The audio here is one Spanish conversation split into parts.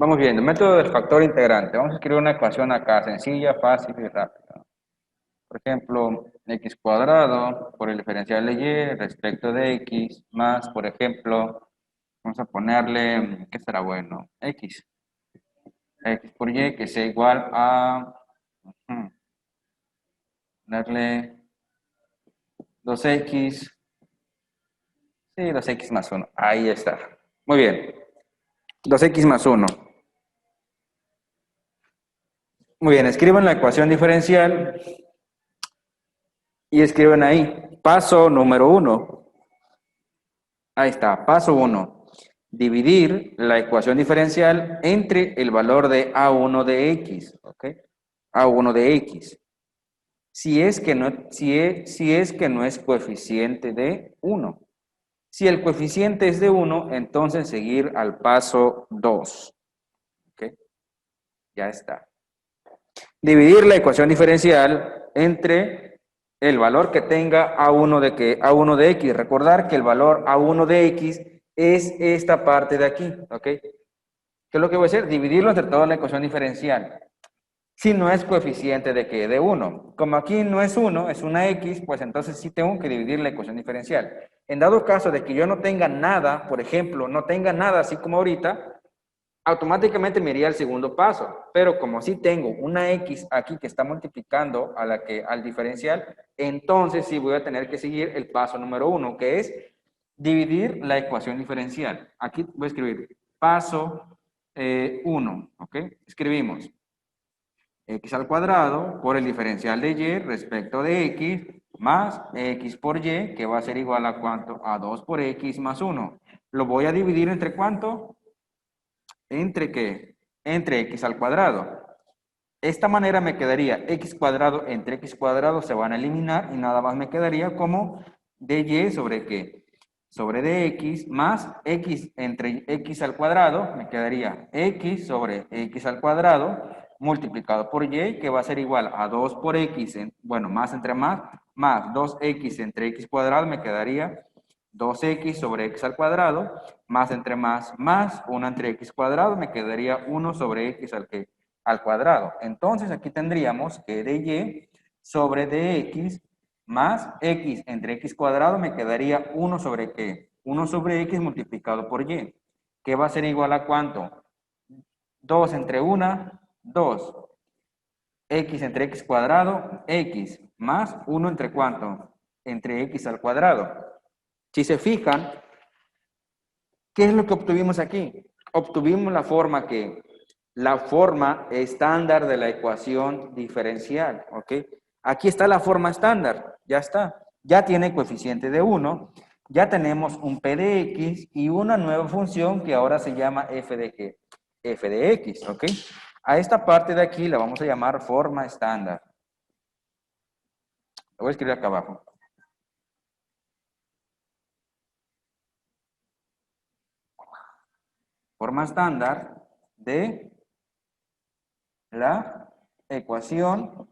Vamos viendo, método del factor integrante. Vamos a escribir una ecuación acá, sencilla, fácil y rápida. Por ejemplo, x cuadrado por el diferencial de y respecto de x más, por ejemplo, vamos a ponerle, ¿qué será bueno? X por y que sea igual a, ponerle 2x, sí, 2x más 1. Ahí está. Muy bien, 2x más 1. Muy bien, escriban la ecuación diferencial y escriban ahí, paso número 1. Ahí está, paso 1. Dividir la ecuación diferencial entre el valor de A1 de X, ¿ok? A1 de X. Si es que no es coeficiente de 1. Si el coeficiente es de 1, entonces seguir al paso 2. ¿Ok? Ya está. Dividir la ecuación diferencial entre el valor que tenga A1 de X. Recordar que el valor A1 de X es esta parte de aquí, ¿ok? ¿Qué es lo que voy a hacer? Dividirlo entre toda la ecuación diferencial. Si no es coeficiente de qué? De 1. Como aquí no es 1, es una X, pues entonces sí tengo que dividir la ecuación diferencial. En dado caso de que yo no tenga nada, por ejemplo, no tenga nada así como ahorita, automáticamente me iría al segundo paso. Pero como sí tengo una X aquí que está multiplicando al diferencial, entonces sí voy a tener que seguir el paso número 1, que es dividir la ecuación diferencial. Aquí voy a escribir paso 1, ¿ok? Escribimos x al cuadrado por el diferencial de y respecto de x más x por y, que va a ser igual a ¿cuánto? A 2 por x más 1. ¿Lo voy a dividir entre cuánto? ¿Entre qué? Entre x al cuadrado. Esta manera me quedaría x cuadrado entre x cuadrado se van a eliminar y nada más me quedaría como dy sobre qué? Sobre dx más x entre x al cuadrado, me quedaría x sobre x al cuadrado multiplicado por y, que va a ser igual a 2 por x, bueno, más entre más 2x entre x cuadrado, me quedaría 2x sobre x al cuadrado, más entre más 1 entre x cuadrado, me quedaría 1 sobre x al cuadrado. Entonces aquí tendríamos que dy sobre dx más x entre x cuadrado me quedaría 1 sobre qué? 1 sobre x multiplicado por y. ¿Qué va a ser igual a cuánto? 2 entre 1, 2. X entre x cuadrado, x más 1 entre cuánto? Entre x al cuadrado. Si se fijan, ¿qué es lo que obtuvimos aquí? Obtuvimos la forma estándar de la ecuación diferencial, ¿ok? Aquí está la forma estándar, ya está. Ya tiene coeficiente de 1, ya tenemos un p de x y una nueva función que ahora se llama f de qué? F de x, ¿ok? A esta parte de aquí la vamos a llamar forma estándar. Lo voy a escribir acá abajo. Forma estándar de la ecuación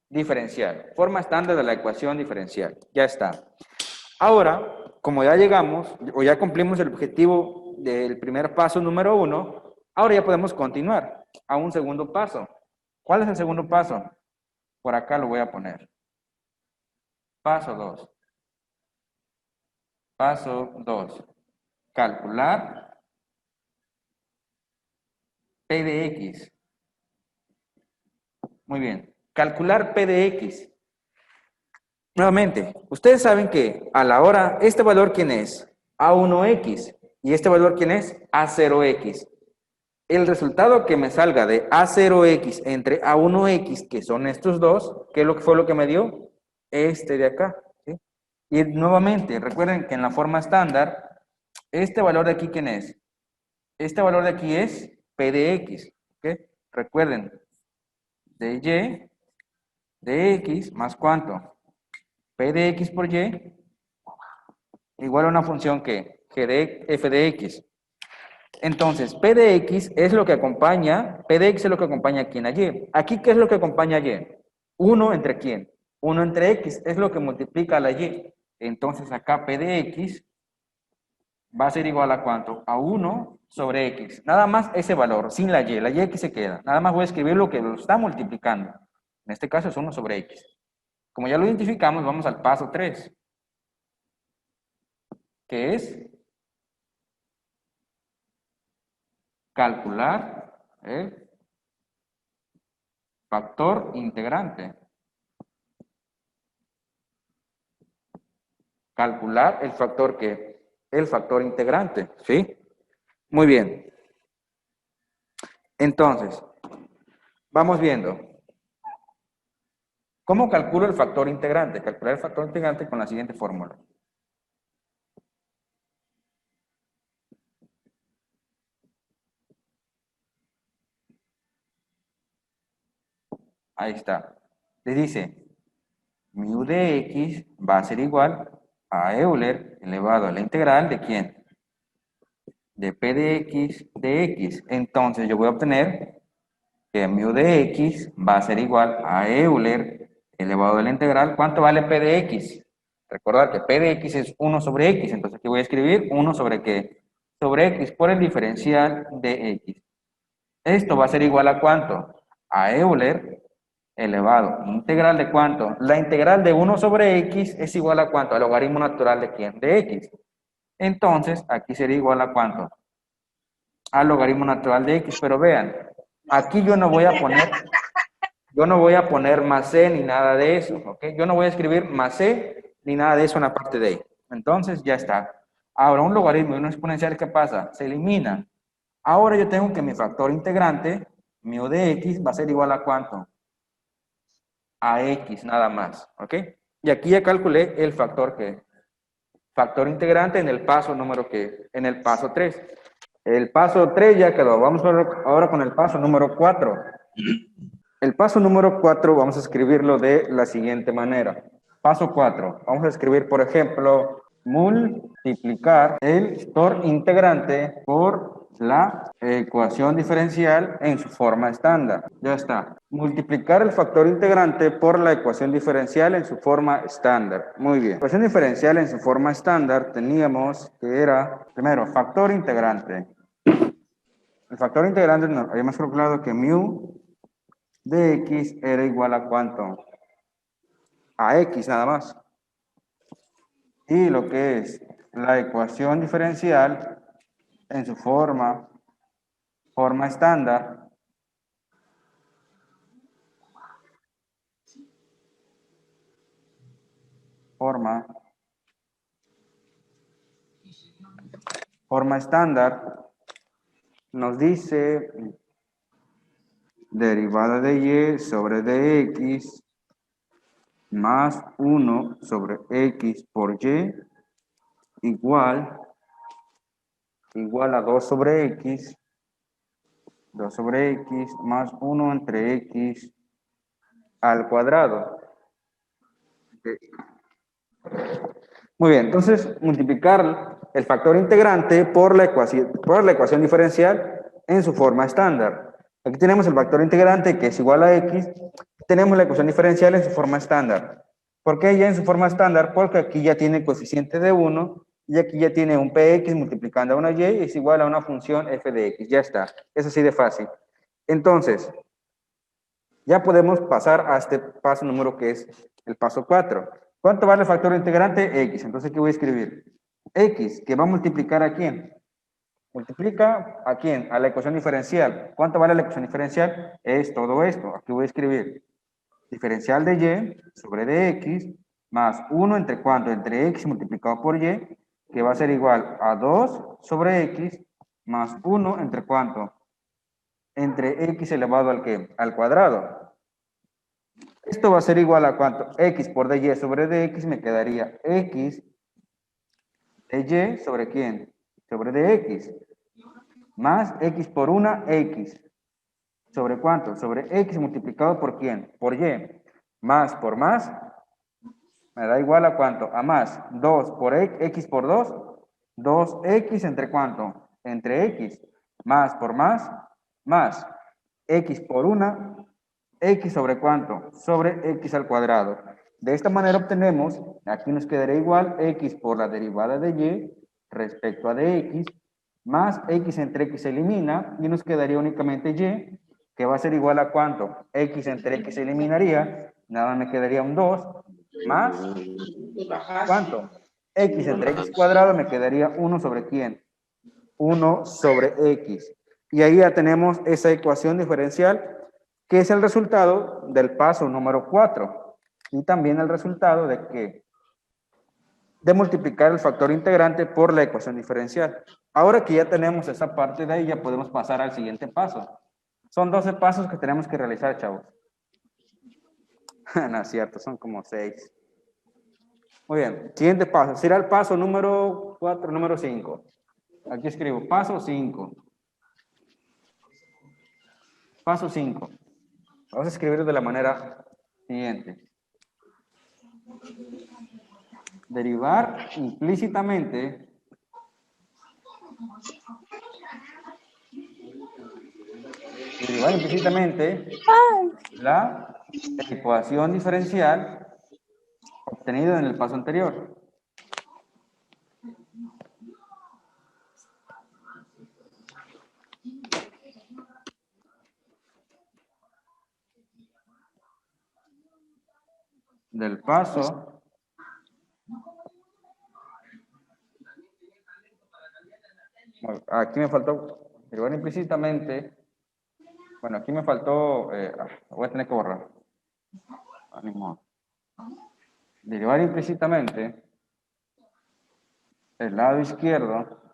diferencial. Forma estándar de la ecuación diferencial. Ya está. Ahora, como ya llegamos, o ya cumplimos el objetivo del primer paso número 1, ahora ya podemos continuar a un segundo paso. ¿Cuál es el segundo paso? Por acá lo voy a poner. Paso 2. Paso 2. Calcular P de X. Muy bien. Calcular P de X. Nuevamente, ustedes saben que a la hora, este valor ¿quién es? A1X. ¿Y este valor quién es? A0X. El resultado que me salga de A0X entre A1X, que son estos dos, ¿qué es lo que fue lo que me dio? Este de acá. ¿Sí? Y nuevamente, recuerden que en la forma estándar, este valor de aquí ¿quién es? Este valor de aquí es P de X. ¿Ok? Recuerden, de Y, de X, más ¿cuánto? P de X por Y, igual a una función que G de F de X. Entonces, P de X es lo que acompaña, P de X es lo que acompaña aquí en Y. Aquí, ¿qué es lo que acompaña a Y? 1 entre quién? 1 entre X, es lo que multiplica a la Y. Entonces, acá P de X va a ser igual a ¿cuánto? A 1 sobre x. Nada más ese valor, sin la y. La y aquí se queda. Nada más voy a escribir lo que lo está multiplicando. En este caso es 1 sobre x. Como ya lo identificamos, vamos al paso 3, que es calcular el factor integrante. Calcular el factor que el factor integrante, ¿sí? Muy bien. Entonces, vamos viendo. ¿Cómo calculo el factor integrante? Calcular el factor integrante con la siguiente fórmula. Ahí está. Le dice, mu de x va a ser igual a Euler elevado a la integral de ¿quién? De p de x. Entonces yo voy a obtener que mu de x va a ser igual a Euler elevado a la integral. ¿Cuánto vale p de x? Recordar que p de x es 1 sobre x. Entonces aquí voy a escribir 1 sobre ¿qué? Sobre x por el diferencial de x. Esto va a ser igual a ¿cuánto? A Euler elevado. ¿Integral de cuánto? La integral de 1 sobre x es igual a ¿cuánto? Al logaritmo natural de ¿quién? De x. Entonces, aquí sería igual a ¿cuánto? Al logaritmo natural de x. Pero vean, aquí yo no voy a poner más c ni nada de eso, ¿ok? Yo no voy a escribir más c ni nada de eso en la parte de ahí. Entonces, ya está. Ahora, un logaritmo y una exponencial, ¿qué pasa? Se elimina. Ahora yo tengo que mi factor integrante, mu de x, va a ser igual a ¿cuánto? A x nada más, ¿ok? Y aquí ya calculé el factor que, factor integrante en el paso número que, en el paso 3. El paso 3 ya quedó. Vamos ahora con el paso número 4. El paso número 4 vamos a escribirlo de la siguiente manera. Paso 4. Vamos a escribir, por ejemplo, multiplicar el factor integrante por la ecuación diferencial en su forma estándar. Ya está. Multiplicar el factor integrante por la ecuación diferencial en su forma estándar. Muy bien. Ecuación diferencial en su forma estándar teníamos que era, primero, factor integrante. El factor integrante habíamos calculado que mu de x era igual a ¿cuánto? A x nada más. Y lo que es la ecuación diferencial en su forma estándar, forma estándar, nos dice derivada de y sobre dx más 1 sobre x por y igual a 2 sobre x más 1 entre x al cuadrado. Muy bien, entonces multiplicar el factor integrante por la ecuación diferencial en su forma estándar. Aquí tenemos el factor integrante que es igual a x, tenemos la ecuación diferencial en su forma estándar. ¿Por qué ya en su forma estándar? Porque aquí ya tiene coeficiente de 1 y aquí ya tiene un px multiplicando a una y es igual a una función f de x. Ya está, es así de fácil. Entonces, ya podemos pasar a este paso número que es el paso 4. ¿Cuánto vale el factor integrante? X. Entonces, ¿qué voy a escribir? X, que va a multiplicar ¿a quién? Multiplica ¿a quién? A la ecuación diferencial. ¿Cuánto vale la ecuación diferencial? Es todo esto. Aquí voy a escribir diferencial de y sobre dx más 1 entre ¿cuánto? Entre x multiplicado por y, que va a ser igual a 2 sobre x más 1 entre ¿cuánto? Entre x elevado al ¿qué? Al cuadrado. Esto va a ser igual a ¿cuánto? X por dy sobre dx me quedaría x de y sobre ¿quién? Sobre dx. Más x por una x. ¿Sobre cuánto? Sobre x multiplicado por ¿quién? Por y. Más por más. Me da igual a ¿cuánto? A más. 2 por x por 2. 2x entre ¿cuánto? Entre x. Más por más. Más. X por una. X sobre ¿cuánto? Sobre x al cuadrado. De esta manera obtenemos, aquí nos quedaría igual x por la derivada de y respecto a dx más x entre x se elimina y nos quedaría únicamente y, que va a ser igual a ¿cuánto? X entre x se eliminaría, nada me quedaría un 2, más, ¿cuánto? X entre x cuadrado me quedaría 1 sobre ¿quién? 1 sobre x. Y ahí ya tenemos esa ecuación diferencial, que es el resultado del paso número 4. Y también el resultado de que de multiplicar el factor integrante por la ecuación diferencial. Ahora que ya tenemos esa parte de ahí, ya podemos pasar al siguiente paso. Son 12 pasos que tenemos que realizar, chavos. No es cierto, son como 6. Muy bien, siguiente paso. Será el paso número 4, número 5. Aquí escribo paso 5. Paso 5. Vamos a escribirlo de la manera siguiente. Derivar implícitamente la ecuación diferencial obtenida en el paso anterior. Del paso aquí me faltó derivar implícitamente. Bueno, aquí me faltó, voy a tener que borrar. Ánimo. Derivar implícitamente el lado izquierdo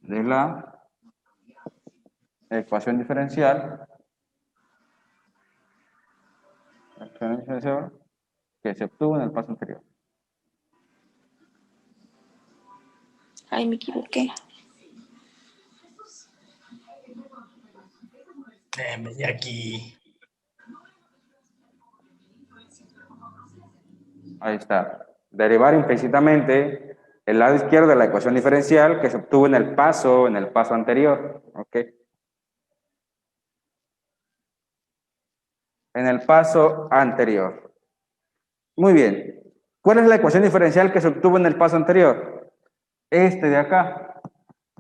de la ecuación diferencial que se obtuvo en el paso anterior. Ay, me equivoqué. De aquí. Ahí está. Derivar implícitamente el lado izquierdo de la ecuación diferencial que se obtuvo en el paso anterior. ¿Ok? En el paso anterior. Muy bien. ¿Cuál es la ecuación diferencial que se obtuvo en el paso anterior? Este de acá.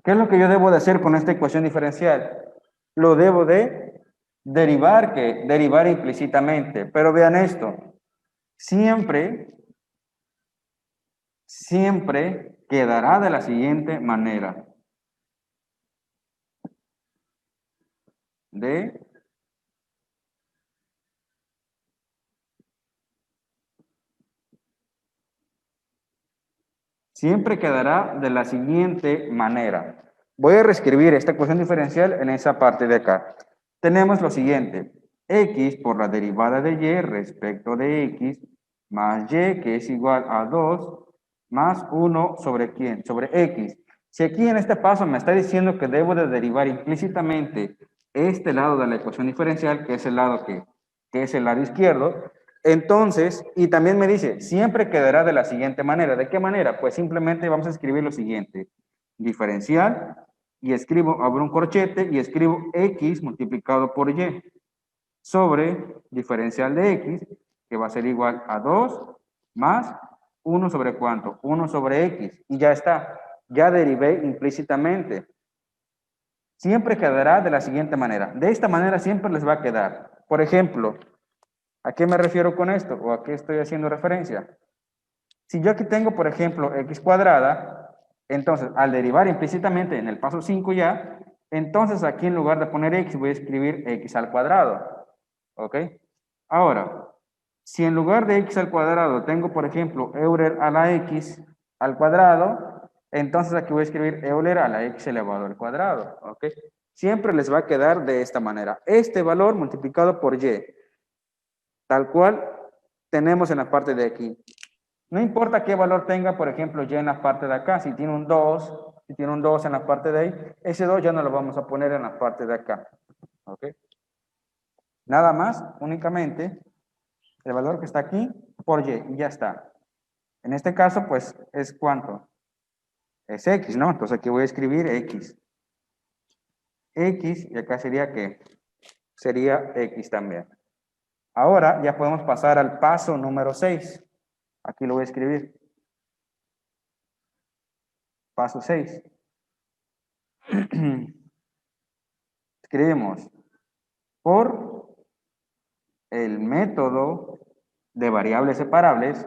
¿Qué es lo que yo debo de hacer con esta ecuación diferencial? Lo debo de derivar, que derivar implícitamente. Pero vean esto. Siempre quedará de la siguiente manera. Siempre quedará de la siguiente manera. Voy a reescribir esta ecuación diferencial en esa parte de acá. Tenemos lo siguiente. X por la derivada de y respecto de x más y, que es igual a 2 más 1 sobre ¿quién? Sobre x. Si aquí en este paso me está diciendo que debo de derivar implícitamente este lado de la ecuación diferencial, que es el lado que es el lado izquierdo, entonces, y también me dice, siempre quedará de la siguiente manera. ¿De qué manera? Pues simplemente vamos a escribir lo siguiente. Diferencial, y escribo, abro un corchete, y escribo x multiplicado por y, sobre diferencial de x, que va a ser igual a 2 más 1 sobre ¿cuánto? 1 sobre x, y ya está. Ya derivé implícitamente. Siempre quedará de la siguiente manera. De esta manera siempre les va a quedar. Por ejemplo, ¿a qué me refiero con esto? ¿O a qué estoy haciendo referencia? Si yo aquí tengo, por ejemplo, x cuadrada, entonces al derivar implícitamente en el paso 5 ya, entonces aquí en lugar de poner x voy a escribir x al cuadrado. ¿Ok? Ahora, si en lugar de x al cuadrado tengo, por ejemplo, Euler a la x al cuadrado, entonces aquí voy a escribir Euler a la x elevado al cuadrado. ¿Ok? Siempre les va a quedar de esta manera. Este valor multiplicado por y, tal cual tenemos en la parte de aquí. No importa qué valor tenga, por ejemplo, y en la parte de acá. Si tiene un 2, si tiene un 2 en la parte de ahí, ese 2 ya no lo vamos a poner en la parte de acá. ¿Ok? Nada más, únicamente, el valor que está aquí por y ya está. En este caso, pues, ¿es cuánto? Es x, ¿no? Entonces aquí voy a escribir x. X, y acá sería ¿qué? Sería x también. Ahora ya podemos pasar al paso número 6. Aquí lo voy a escribir. Paso 6. Escribimos por el método de variables separables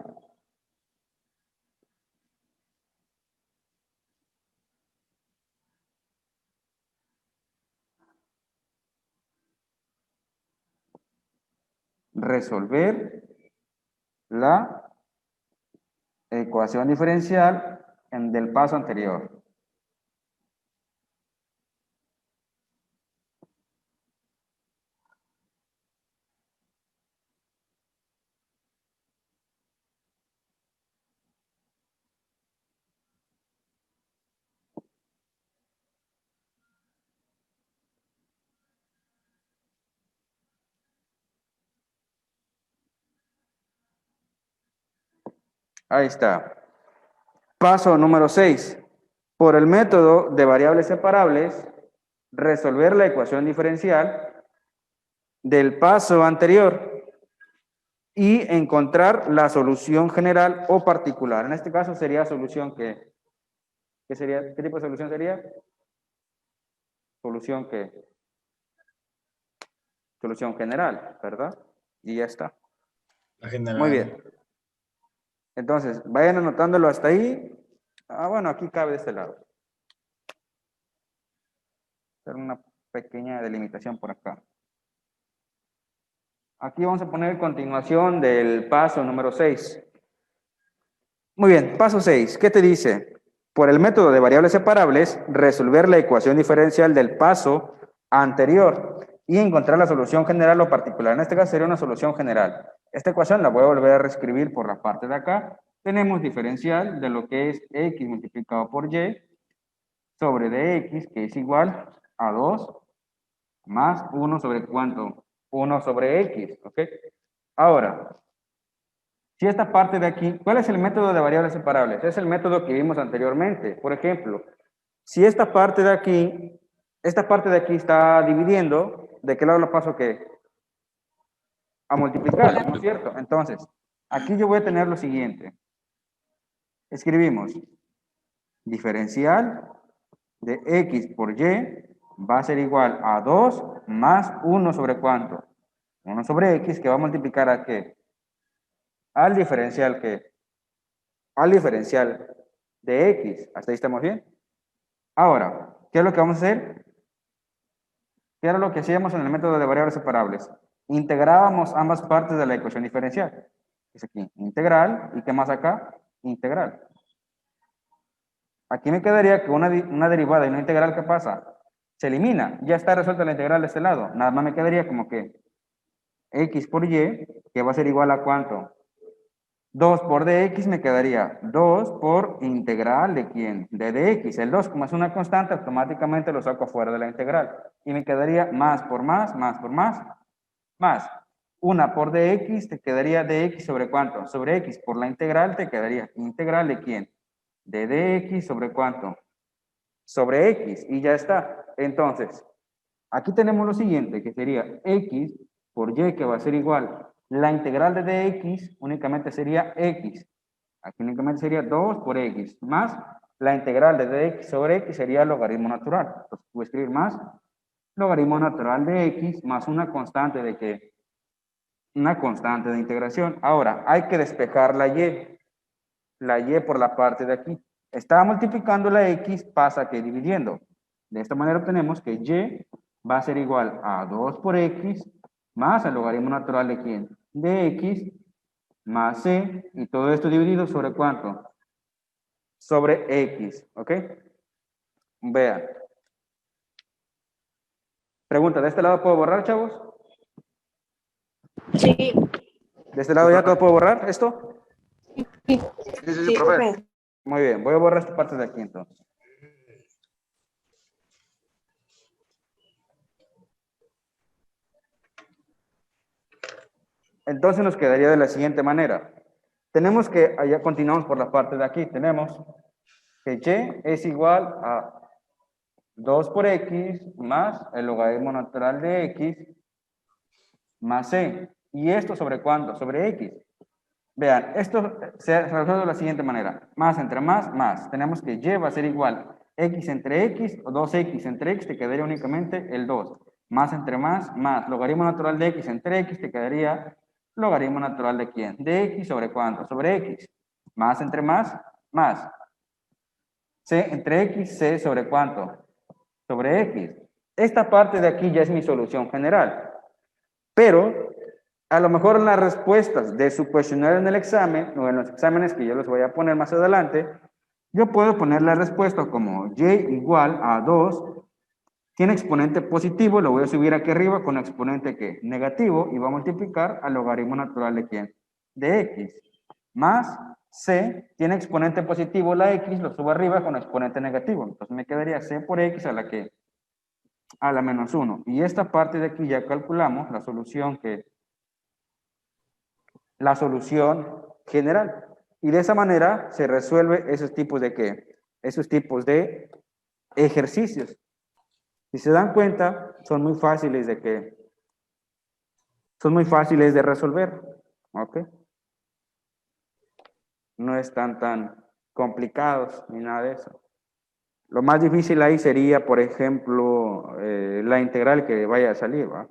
resolver la ecuación diferencial del paso anterior. Ahí está. Paso número 6. Por el método de variables separables, resolver la ecuación diferencial del paso anterior y encontrar la solución general o particular. En este caso sería solución ¿qué sería? ¿Qué tipo de solución sería? Solución solución general, ¿verdad? Y ya está. La general. Muy bien. Entonces, vayan anotándolo hasta ahí. Bueno, aquí cabe de este lado. Hacer una pequeña delimitación por acá. Aquí vamos a poner continuación del paso número 6. Muy bien, paso 6. ¿Qué te dice? Por el método de variables separables, resolver la ecuación diferencial del paso anterior y encontrar la solución general o particular. En este caso sería una solución general. Esta ecuación la voy a volver a reescribir por la parte de acá. Tenemos diferencial de lo que es x multiplicado por y sobre dx, que es igual a 2 más 1 sobre ¿cuánto? 1 sobre x, ¿ok? Ahora, si esta parte de aquí, ¿cuál es el método de variables separables? Es el método que vimos anteriormente. Por ejemplo, si esta parte de aquí está dividiendo, ¿de qué lado lo paso qué? A multiplicar, ¿no es cierto? Entonces, aquí yo voy a tener lo siguiente. Escribimos diferencial de x por y va a ser igual a 2 más 1 sobre ¿cuánto? 1 sobre x que va a multiplicar a qué? Al diferencial que al diferencial de x. ¿Hasta ahí estamos bien? Ahora, ¿qué es lo que vamos a hacer? ¿Qué era lo que hacíamos en el método de variables separables? Integrábamos ambas partes de la ecuación diferencial. Es aquí, integral, ¿y qué más acá? Integral. Aquí me quedaría que una derivada y una integral, ¿qué pasa? Se elimina, ya está resuelta la integral de este lado. Nada más me quedaría como que x por y, que va a ser igual a ¿cuánto? 2 por dx me quedaría 2 por integral de ¿quién? De dx. El 2, como es una constante, automáticamente lo saco fuera de la integral. Y me quedaría más por más, más por más, más. 1 por dx te quedaría dx sobre ¿cuánto? Sobre x. Por la integral te quedaría integral de ¿quién? De dx sobre ¿cuánto? Sobre x. Y ya está. Entonces, aquí tenemos lo siguiente, que sería x por y, que va a ser igual. La integral de dx únicamente sería x. Aquí únicamente sería 2 por x, más la integral de dx sobre x sería logaritmo natural. Entonces, voy a escribir más logaritmo natural de x más una constante de que una constante de integración. Ahora, hay que despejar la y por la parte de aquí. Estaba multiplicando la x, pasa que dividiendo. De esta manera obtenemos que y va a ser igual a 2 por x más el logaritmo natural de ¿quién? De x más c, y todo esto dividido sobre ¿cuánto? Sobre x, ¿ok? Vean. Pregunta, ¿de este lado puedo borrar, chavos? Sí, ¿De este lado ya todo puedo borrar esto? sí, Sí, profe. Muy bien, voy a borrar esta parte de aquí entonces. Entonces nos quedaría de la siguiente manera. Tenemos que, allá continuamos por la parte de aquí, tenemos que y es igual a 2 por x más el logaritmo natural de x más c. ¿Y esto sobre cuánto? Sobre x. Vean, esto se resuelve de la siguiente manera. Más entre más, más. Tenemos que y va a ser igual x entre x o 2x entre x, te quedaría únicamente el 2. Más entre más, más. Logaritmo natural de x entre x, te quedaría logaritmo natural de quién? De x sobre cuánto? Sobre x. Más entre más, más. C entre x, c sobre cuánto? Sobre x. Esta parte de aquí ya es mi solución general. Pero a lo mejor en las respuestas de su cuestionario en el examen, o en los exámenes que yo les voy a poner más adelante, yo puedo poner la respuesta como y igual a 2, tiene exponente positivo, lo voy a subir aquí arriba con exponente que negativo y va a multiplicar al logaritmo natural de quién? De x. Más c, tiene exponente positivo la x, lo subo arriba con exponente negativo. Entonces me quedaría c por x a la que a la menos 1. Y esta parte de aquí ya calculamos la solución general. Y de esa manera se resuelve esos tipos de ¿qué? Esos tipos de ejercicios. Si se dan cuenta, son muy fáciles de resolver. ¿Ok? No están tan complicados ni nada de eso. Lo más difícil ahí sería, por ejemplo, la integral que vaya a salir, ¿va?